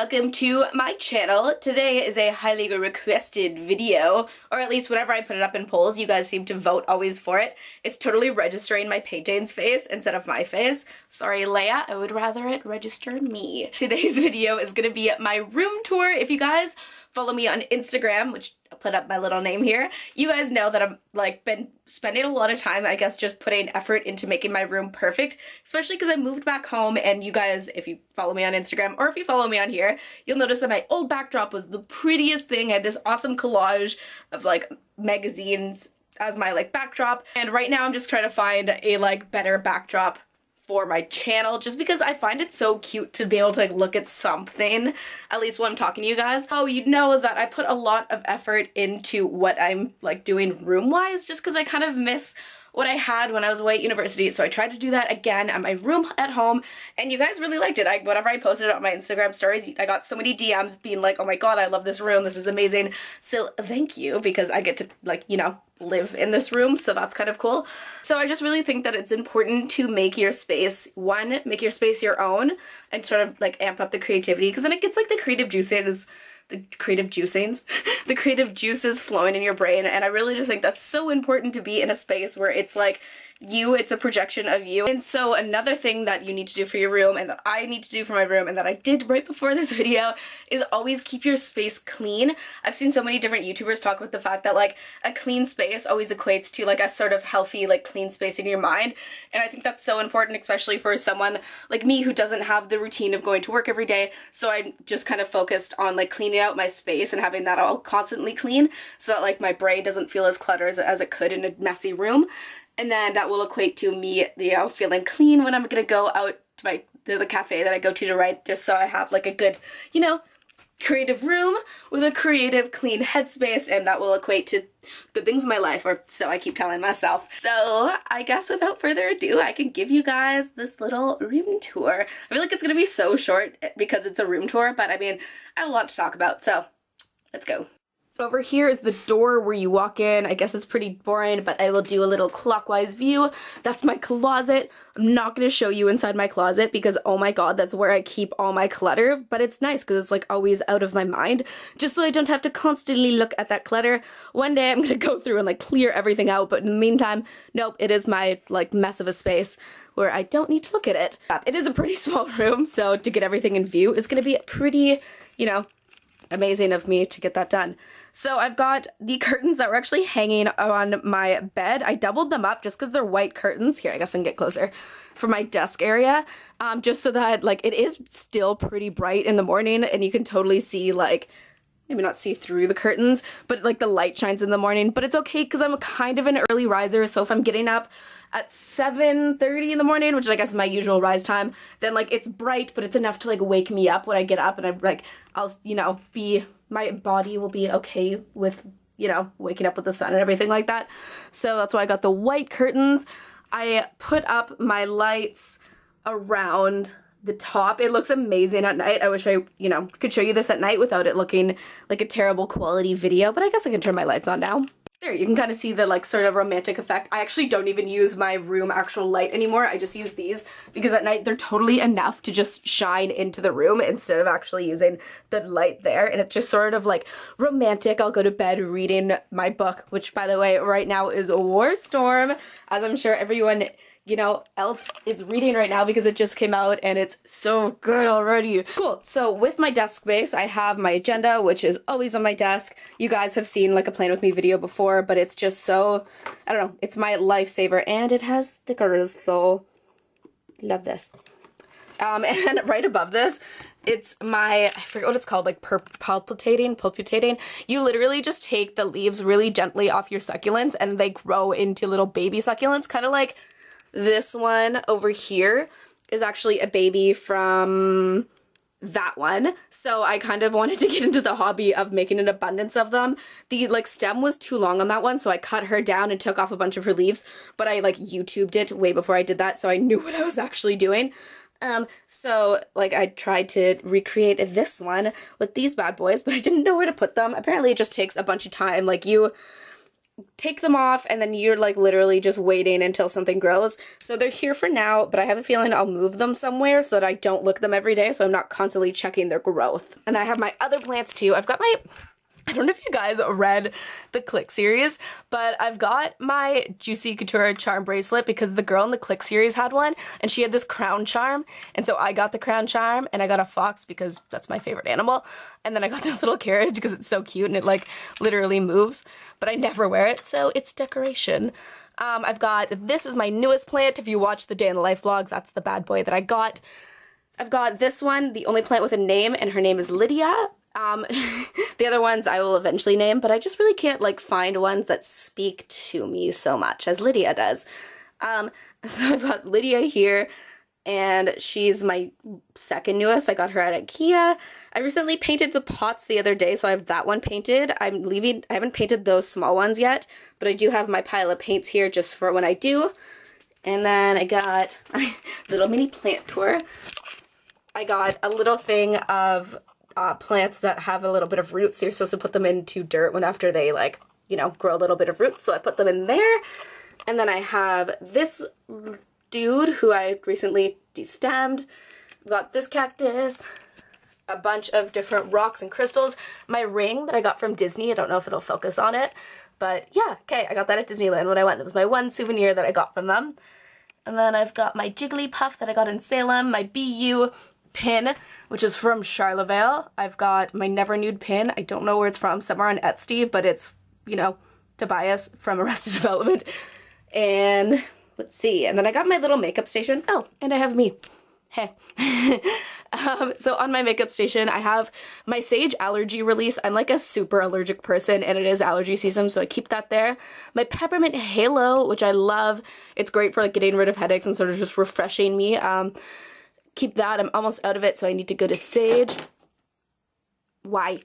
welcome to my channel. Today is a highly requested video, or at least whenever I put it up in polls, you guys seem to vote always for it. It's totally registering my painting's face instead of my face. Sorry, Leia, I would rather it register me. Today's video is gonna be my room tour. If you guys follow me on Instagram, which I'll put up my little name here, you guys know that I've been spending a lot of time, I guess, just putting effort into making my room perfect, especially because I moved back home. And you guys, if you follow me on Instagram or if you follow me on here, you'll notice that my old backdrop was the prettiest thing. I had this awesome collage of magazines as my backdrop, and right now I'm just trying to find a better backdrop for my channel, just because I find it so cute to be able to look at something, at least when I'm talking to you guys. Oh, you know that I put a lot of effort into what I'm doing room-wise, just because I kind of miss what I had when I was away at university. So I tried to do that again at my room at home, and you guys really liked it. Whenever I posted it on my Instagram stories, I got so many DMs being like, oh my god, I love this room, this is amazing. So thank you, because I get to live in this room, so that's kind of cool. So I just really think that it's important to make your space, make your space your own, and sort of amp up the creativity, because then it gets the creative juices flowing in your brain. And I really just think that's so important, to be in a space where it's it's a projection of you. And so another thing that you need to do for your room, and that I need to do for my room, and that I did right before this video, is always keep your space clean. I've seen so many different YouTubers talk about the fact that a clean space always equates to a sort of healthy clean space in your mind. And I think that's so important, especially for someone like me who doesn't have the routine of going to work every day. So I just kind of focused on cleaning out my space and having that all constantly clean, so that my brain doesn't feel as cluttered as it could in a messy room. And then that will equate to me, feeling clean when I'm gonna go out to the cafe that I go to write, just so I have a good, creative room with a creative, clean headspace, and that will equate to good things in my life, or so I keep telling myself. So I guess without further ado, I can give you guys this little room tour. I feel like it's gonna be so short because it's a room tour, but I mean, I have a lot to talk about, so let's go. Over here is the door where you walk in. I guess it's pretty boring, but I will do a little clockwise view. That's my closet. I'm not going to show you inside my closet because, oh my god, that's where I keep all my clutter. But it's nice because it's always out of my mind, just so I don't have to constantly look at that clutter. One day I'm going to go through and clear everything out, but in the meantime, nope, it is my mess of a space where I don't need to look at it. It is a pretty small room, so to get everything in view is going to be pretty, amazing of me to get that done. So I've got the curtains that were actually hanging on my bed. I doubled them up just because they're white curtains. Here, I guess I can get closer, for my desk area, just so that it is still pretty bright in the morning, and you can totally see maybe not see through the curtains, but the light shines in the morning. But it's okay because I'm kind of an early riser, so if I'm getting up at 7:30 in the morning, which I guess is my usual rise time, then it's bright, but it's enough to wake me up when I get up, and I'll my body will be okay with waking up with the sun and everything like that. So that's why I got the white curtains. I put up my lights around the top. It looks amazing at night. I wish I could show you this at night without it looking like a terrible quality video, but I guess I can turn my lights on now. There, you can kind of see the sort of romantic effect. I actually don't even use my room actual light anymore. I just use these because at night they're totally enough to just shine into the room instead of actually using the light there. And it's just sort of romantic. I'll go to bed reading my book, which by the way, right now is War Storm, as I'm sure everyone else is reading right now because it just came out and it's so good already. Cool. So with my desk space, I have my agenda, which is always on my desk. You guys have seen a Plan With Me video before, but it's just so, I don't know, it's my lifesaver, and it has stickers, so love this. And right above this, it's my, I forget what it's called, pulpitating. You literally just take the leaves really gently off your succulents and they grow into little baby succulents, kind of like this one over here is actually a baby from that one. So I kind of wanted to get into the hobby of making an abundance of them. The stem was too long on that one, so I cut her down and took off a bunch of her leaves, but I YouTubed it way before I did that, so I knew what I was actually doing. So I tried to recreate this one with these bad boys, but I didn't know where to put them. Apparently it just takes a bunch of time. take them off and then you're like literally just waiting until something grows. So they're here for now, but I have a feeling I'll move them somewhere so that I don't look at them every day, so I'm not constantly checking their growth. And I have my other plants too. I've got my, I don't know if you guys read the Click series, but I've got my Juicy Couture charm bracelet because the girl in the Click series had one and she had this crown charm, and so I got the crown charm and I got a fox because that's my favorite animal, and then I got this little carriage because it's so cute and it like literally moves, but I never wear it, so it's decoration. I've got, this is my newest plant. If you watch the Day in the Life vlog, that's the bad boy that I got. I've got this one, the only plant with a name, and her name is Lydia. The other ones I will eventually name, but I just really can't like find ones that speak to me so much as Lydia does. So I've got Lydia here, and she's my second newest. I got her at IKEA. I recently painted the pots the other day, so I have that one painted. I haven't painted those small ones yet, but I do have my pile of paints here just for when I do. And then I got a little mini plant tour. I got a little thing of plants that have a little bit of roots. You're supposed to put them into dirt when after they like, you know, grow a little bit of roots. So I put them in there. And then I have this dude who I recently destemmed. I've got this cactus, a bunch of different rocks and crystals. My ring that I got from Disney, I don't know if it'll focus on it, but yeah, okay, I got that at Disneyland when I went. It was my one souvenir that I got from them. And then I've got my Jigglypuff that I got in Salem, my BU pin, which is from Charleville. I've got my Never Nude pin. I don't know where it's from, somewhere on Etsy, but it's, you know, Tobias from Arrested Development. And let's see, and then I got my little makeup station. Oh, and I have me. Hey. So on my makeup station, I have my Sage allergy release. I'm like a super allergic person, and it is allergy season, so I keep that there. My peppermint halo, which I love. It's great for like getting rid of headaches and sort of just refreshing me. Keep that. I'm almost out of it, so I need to go to Sage. Why?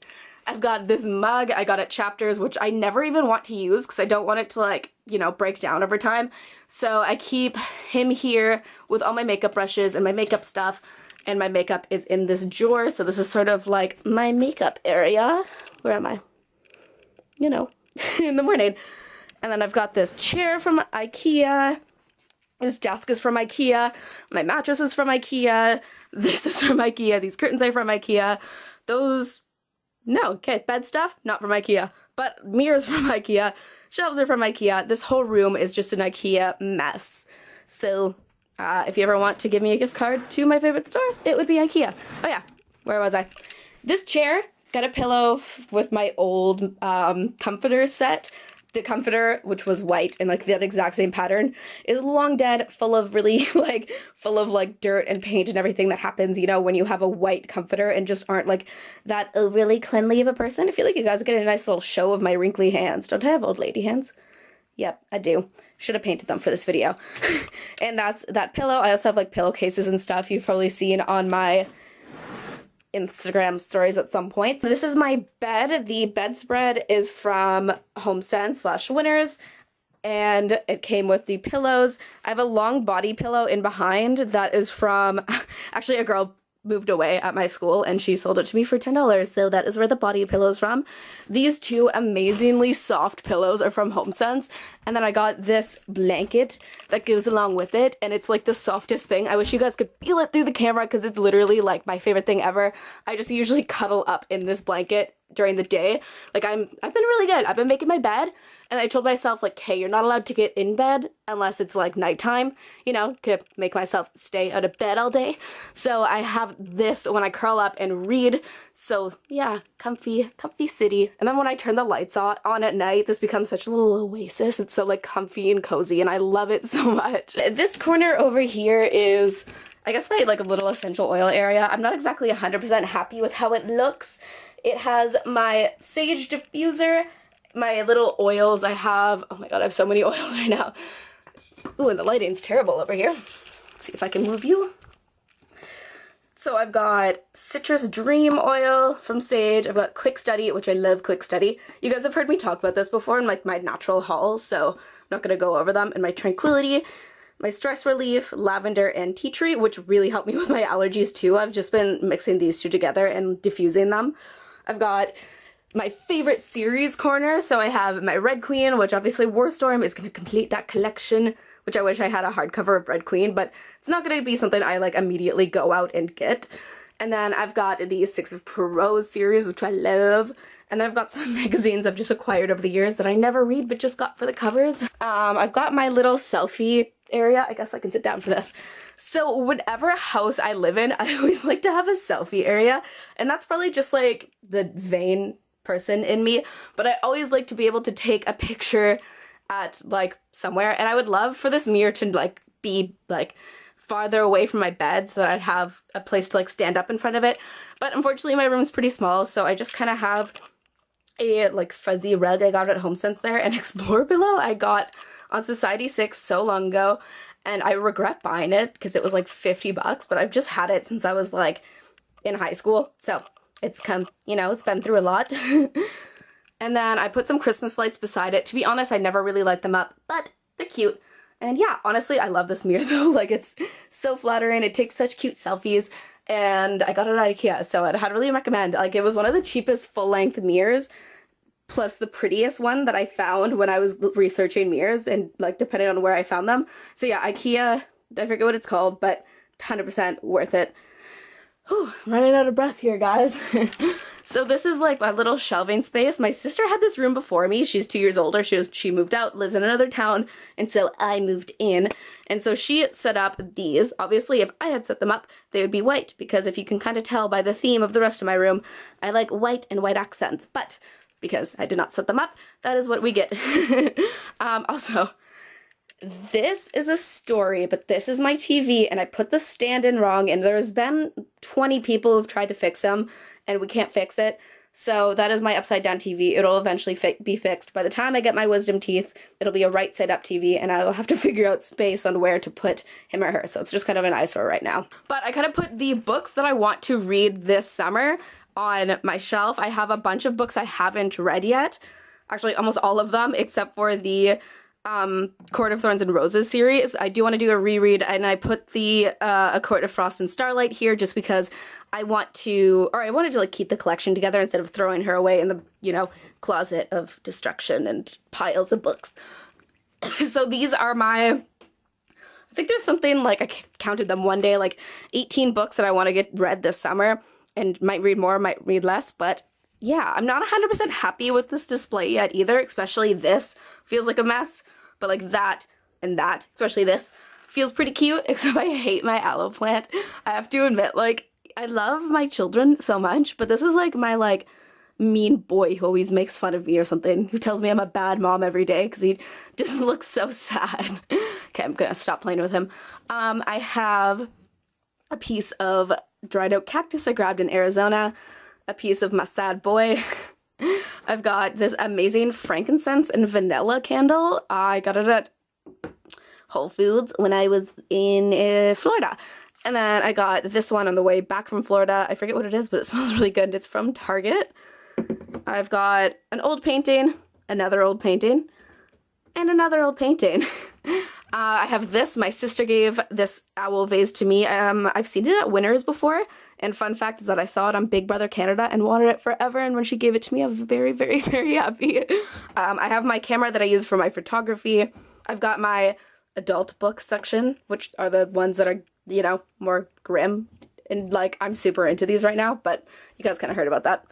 I've got this mug I got at Chapters, which I never even want to use because I don't want it to like, you know, break down over time. So I keep him here with all my makeup brushes and my makeup stuff, and my makeup is in this drawer. So this is sort of like my makeup area. Where am I? You know, in the morning. And then I've got this chair from IKEA. This desk is from IKEA. My mattress is from IKEA. This is from IKEA. These curtains are from IKEA. Those, no, okay, bed stuff, not from IKEA. But mirrors from IKEA. Shelves are from IKEA. This whole room is just an IKEA mess. So, if you ever want to give me a gift card to my favorite store, it would be IKEA. Oh yeah, where was I? This chair got a pillow with my old comforter set. The comforter, which was white and like that exact same pattern, is long dead, full of really full of dirt and paint and everything that happens, you know, when you have a white comforter and just aren't like that overly cleanly of a person. I feel like you guys get a nice little show of my wrinkly hands. Don't I have old lady hands? Yep, I do. Should have painted them for this video. And that's that pillow. I also have like pillowcases and stuff you've probably seen on my Instagram stories at some point. So this is my bed. The bedspread is from HomeSense/Winners, and it came with the pillows. I have a long body pillow in behind that is from, actually a girl moved away at my school and she sold it to me for $10, so that is where the body pillow is from. These two amazingly soft pillows are from HomeSense, and then I got this blanket that goes along with it, and it's like the softest thing. I wish you guys could feel it through the camera because it's literally like my favorite thing ever. I just usually cuddle up in this blanket during the day. Like I've been really good. I've been making my bed, and I told myself like, hey, you're not allowed to get in bed unless it's like nighttime, you know, to make myself stay out of bed all day. So I have this when I curl up and read. So yeah, comfy city. And then when I turn the lights on at night, this becomes such a little oasis. It's so like comfy and cozy, and I love it so much. This corner over here is, I guess, my like a little essential oil area. I'm not exactly 100% happy with how it looks. It has my sage diffuser, my little oils. I have, oh my god, I have so many oils right now. Ooh, and the lighting's terrible over here. Let's see if I can move you. So I've got Citrus Dream Oil from Sage. I've got Quick Study, which I love Quick Study. You guys have heard me talk about this before in like my natural hauls, so I'm not gonna go over them. And my Tranquility, my Stress Relief, Lavender, and Tea Tree, which really helped me with my allergies too. I've just been mixing these two together and diffusing them. I've got my favorite series corner. So I have my Red Queen, which obviously Warstorm is going to complete that collection, which I wish I had a hardcover of Red Queen, but it's not going to be something I like immediately go out and get. And then I've got the Six of Crows series, which I love. And then I've got some magazines I've just acquired over the years that I never read but just got for the covers. I've got my little selfie area. I guess I can sit down for this. So whatever house I live in, I always like to have a selfie area. And that's probably just like the vain person in me. But I always like to be able to take a picture at like somewhere. And I would love for this mirror to like be like farther away from my bed so that I'd have a place to like stand up in front of it. But unfortunately my room's pretty small, so I just kind of have a like fuzzy rug I got at HomeSense there, and Explorer pillow I got on Society 6 so long ago, and I regret buying it because it was like 50 bucks, but I've just had it since I was like in high school, so it's come, you know, it's been through a lot. And then I put some Christmas lights beside it. To be honest, I never really light them up, but they're cute. And yeah, honestly, I love this mirror though. Like, it's so flattering. It takes such cute selfies. And I got it at IKEA, so I'd really recommend. Like, it was one of the cheapest full-length mirrors, plus the prettiest one that I found when I was researching mirrors, and like depending on where I found them. So yeah, IKEA, I forget what it's called, but 100% worth it. Whew, I'm running out of breath here, guys. So this is like my little shelving space. My sister had this room before me. She's 2 years older. She moved out, lives in another town, and so I moved in. And so she set up these. Obviously, if I had set them up, they would be white, because if you can kind of tell by the theme of the rest of my room, I like white and white accents. But because I did not set them up, that is what we get. Also, this is a story, but this is my TV, and I put the stand in wrong, and there's been 20 people who've tried to fix them, and we can't fix it. So that is my upside down TV. It'll eventually be fixed. By the time I get my wisdom teeth, it'll be a right side up TV, and I will have to figure out space on where to put him or her. So it's just kind of an eyesore right now. But I kind of put the books that I want to read this summer on my shelf. I have a bunch of books I haven't read yet. Actually, almost all of them, except for the Court of Thorns and Roses series. I do want to do a reread, and I put the A Court of Frost and Starlight here just because I wanted to like keep the collection together instead of throwing her away in the, you know, closet of destruction and piles of books. So these are I think there's something like, I counted them one day, like 18 books that I want to get read this summer, and might read more, might read less, but yeah, I'm not 100% happy with this display yet either, especially this feels like a mess, but like that and that, especially this, feels pretty cute, except I hate my aloe plant. I have to admit, like, I love my children so much, but this is like my like mean boy who always makes fun of me or something, who tells me I'm a bad mom every day because he just looks so sad. Okay, I'm gonna stop playing with him. I have a piece of dried out cactus I grabbed in Arizona, a piece of my sad boy. I've got this amazing frankincense and vanilla candle. I got it at Whole Foods when I was in Florida. And then I got this one on the way back from Florida. I forget what it is, but it smells really good. It's from Target. I've got an old painting, another old painting, and another old painting. I have this. My sister gave this owl vase to me. I've seen it at Winners before, and fun fact is that I saw it on Big Brother Canada and wanted it forever, and when she gave it to me, I was very, very, very happy. I have my camera that I use for my photography. I've got my adult book section, which are the ones that are, you know, more grim, and like, I'm super into these right now, but you guys kind of heard about that.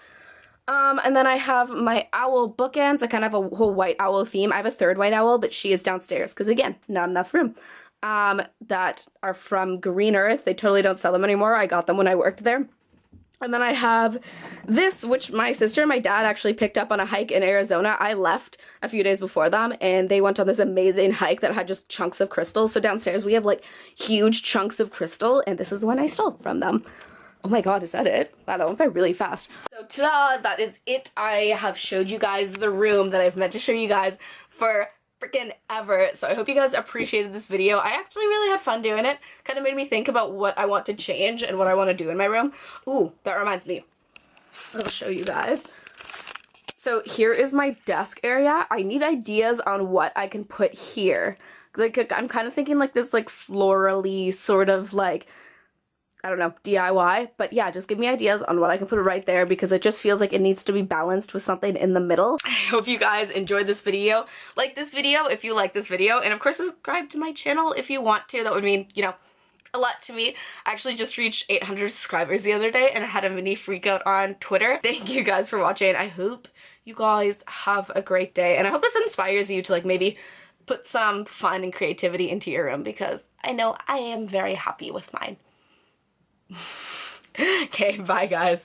And then I have my owl bookends. I kind of have a whole white owl theme. I have a third white owl, but she is downstairs because, again, not enough room. That are from Green Earth. They totally don't sell them anymore. I got them when I worked there. And then I have this, which my sister and my dad actually picked up on a hike in Arizona. I left a few days before them, and they went on this amazing hike that had just chunks of crystal. So downstairs we have like huge chunks of crystal, and this is the one I stole from them. Oh my god, is that it? Wow, that went by really fast. So ta-da, that is it. I have showed you guys the room that I've meant to show you guys for freaking ever. So I hope you guys appreciated this video. I actually really had fun doing it. Kind of made me think about what I want to change and what I want to do in my room. Ooh, that reminds me. I'll show you guys. So here is my desk area. I need ideas on what I can put here. Like, I'm kind of thinking like this like florally sort of like I don't know, DIY, but yeah, just give me ideas on what I can put right there because it just feels like it needs to be balanced with something in the middle. I hope you guys enjoyed this video. Like this video if you like this video, and of course subscribe to my channel if you want to. That would mean, you know, a lot to me. I actually just reached 800 subscribers the other day and I had a mini freak out on Twitter. Thank you guys for watching. I hope you guys have a great day, and I hope this inspires you to like maybe put some fun and creativity into your room because I know I am very happy with mine. Okay, bye guys.